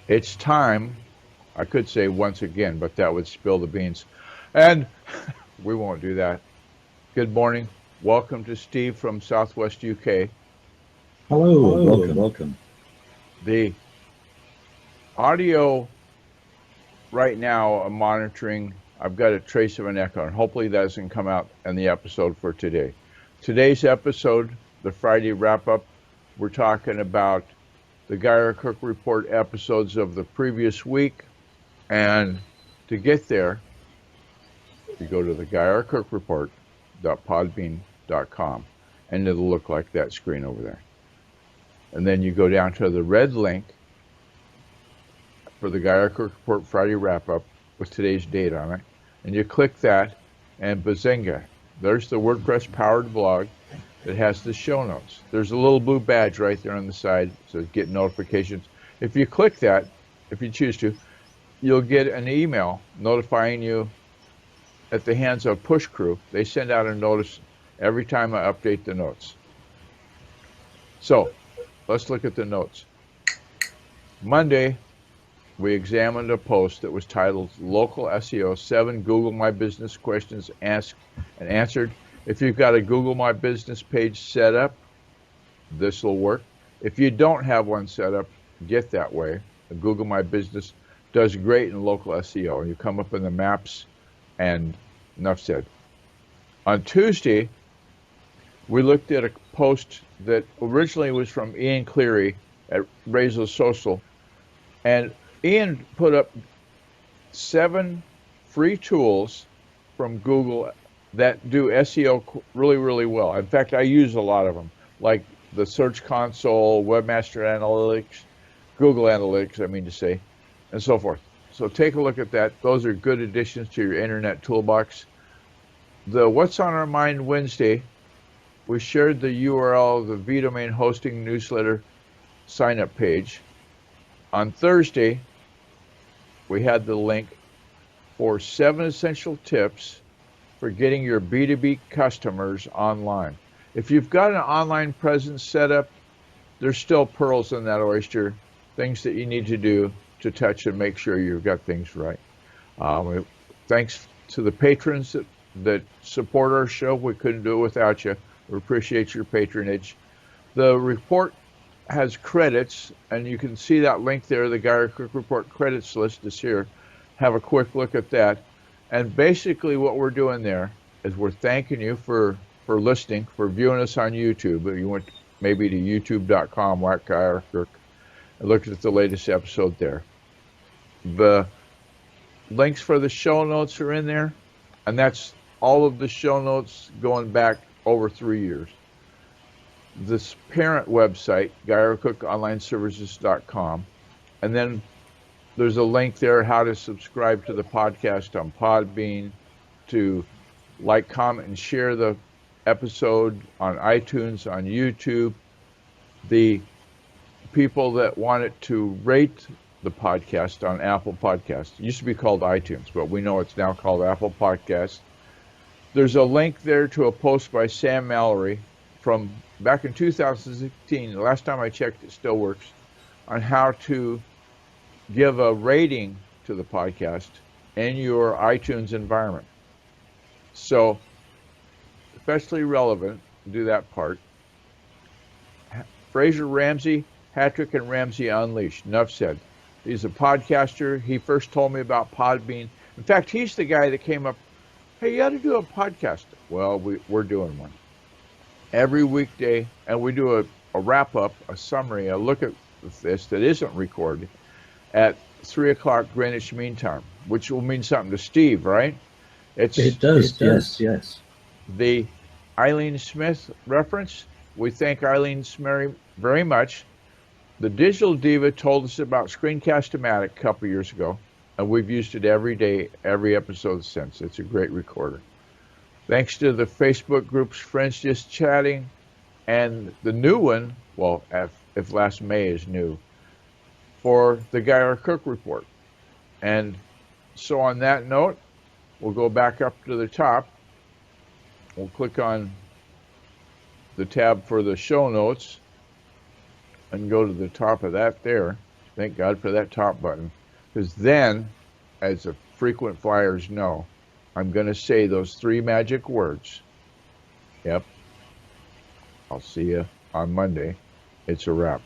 It's time, I could say once again, but that would spill the beans. And we won't do that. Good morning. Welcome to Steve from Southwest UK. Hello and Hello and welcome. welcome. The audio right now, I'm monitoring. I've got a trace of an echo, and hopefully that doesn't come out in the episode for today. Today's episode, the Friday wrap up, we're talking about the Geyer Cook Report episodes of the previous week. And to get there, you go to the GeyerCookReport.podbean.com, and it'll look like that screen over there. And then you go down to the red link for the Geyer Cook Report Friday wrap-up with today's date on it, and you click that, and bazinga, there's the WordPress-powered blog that has the show notes. There's a little blue badge right there on the side, so get notifications. If you click that, if you choose to, you'll get an email notifying you at the hands of Push Crew. They send out a notice every time I update the notes. So let's look at the notes. Monday, we examined a post that was titled Local SEO 7 Google My Business Questions Asked and Answered. If you've got a Google My Business page set up, this will work. If you don't have one set up, get that way. Google My Business does great in local SEO. You come up in the maps, and enough said. On Tuesday, we looked at a post that originally was from Ian Cleary at Razor Social, and Ian put up 7 free tools from Google that do SEO really, really well. In fact, I use a lot of them, like the Search Console, Webmaster Analytics, Google Analytics, I mean to say, and so forth. So take a look at that. Those are good additions to your internet toolbox. The What's on Our Mind Wednesday, we shared the URL of the vDomain hosting newsletter sign-up page. On Thursday, we had the link for 7 essential tips for getting your B2B customers online. If you've got an online presence set up, there's still pearls in that oyster, things that you need to do to touch and make sure you've got things right. Thanks to the patrons that support our show. We couldn't do it without you. We appreciate your patronage. The report has credits, and you can see that link there. The Geyer Cook Report credits list is here. Have a quick look at that. And basically what we're doing there is we're thanking you for listening, for viewing us on YouTube. You went maybe to youtube.com, Geyer Cook, and looked at the latest episode there. The links for the show notes are in there, and that's all of the show notes going back over 3 years. This parent website, GeyerCookOnlineServices.com, and then there's a link there how to subscribe to the podcast on Podbean, to like, comment, and share the episode on iTunes, on YouTube. The people that wanted to rate the podcast on Apple Podcasts. It used to be called iTunes, but we know it's now called Apple Podcasts. There's a link there to a post by Sam Mallory from back in 2016. The last time I checked, it still works, on how to give a rating to the podcast in your iTunes environment. So, especially relevant, do that part. Fraser Ramsey, Hattrick and Ramsey Unleashed. Enough said. He's a podcaster. He first told me about Podbean. In fact, he's the guy that came up, hey, you ought to do a podcast. Well, we're doing one every weekday, and we do a wrap-up, a summary, a look at this that isn't recorded at 3 o'clock Greenwich Mean Time, which will mean something to Steve, right? It does, yes. The Eileen Smith reference, we thank Eileen Smith very much. The Digital Diva told us about Screencast-O-Matic a couple years ago, and we've used it every day, every episode since. It's a great recorder. Thanks to the Facebook groups Friends Just Chatting, and the new one, well, if last May is new, for the Geyer Cook Report. And so on that note, we'll go back up to the top. We'll click on the tab for the show notes and go to the top of that there. Thank God for that top button. Because then, as the frequent flyers know, I'm going to say those 3 magic words. Yep. I'll see you on Monday. It's a wrap.